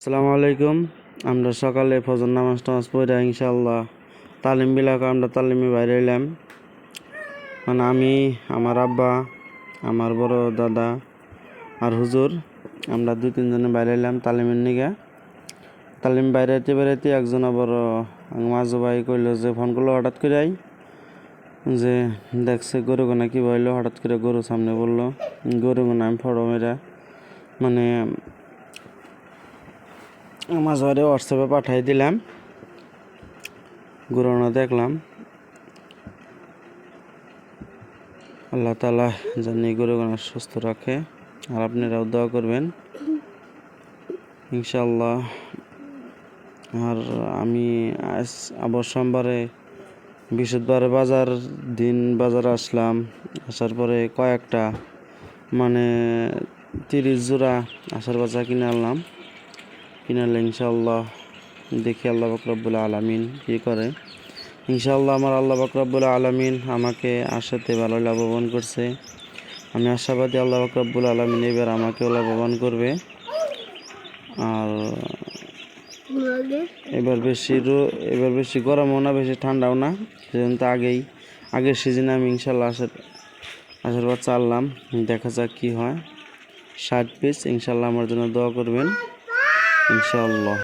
আসসালামু আলাইকুম। আমরা সকালে ফজর নামাজ টামাজ পড়ে ইনশাআল্লাহ তালিম বিলাকে আমরা তালিমে বাইরে এলাম। মানে আমি, আমার আব্বা, আমার বড় দাদা আর হুজুর, আমরা 2-3 জনে বাইরে এলাম তালিমের নিগে। তালিম বাইরেতে বেড়াইতে একজন আবার মাঝু ভাই কইলো যে ফোন করলো হঠাৎ করে যে দেখছে গরু গোনা কি বললো, হঠাৎ করে গরু সামনে বললো। গরু গোনা আমি ফটো মেরা মানে মাঝ ভাইরে হোয়াটসঅ্যাপে পাঠাই দিলাম। গরুনা দেখলাম, আল্লাহ তাআলা জানি গরুগুনা সুস্থ রাখে। আর আপনারাও দোয়া করবেন ইনশাআল্লাহ। আর আমি আজ আবার সোমবারে বৃহস্পতিবারে বাজার আসলাম। আসার পরে কয়েকটা মানে 30 জোড়া আসার বাচ্চা কিনে আনলাম। কিনালে ইনশাআল্লাহ দেখি আল্লাহ পাক রব্বুল আলামিন কি করে। ইনশাআল্লাহ আমার আল্লাহ পাক রব্বুল আলামিন আমাকে আশাতে ভালো লাভবান করছে। আমি আশাবাদী আল্লাহ পাক রব্বুল আলামিন এবার আমাকেও লাভবান করবে। আর এবার বেশি গরমও না, বেশি ঠান্ডাও না, সেজন্য তো আগের সিজনে আমি ইনশাআল্লাহ আসার বাচ্চা আনলাম। দেখা যাক কি হয়। 60 পিস ইনশাআল্লাহ আমার জন্য দোয়া করবেন ইনশাআল্লাহ।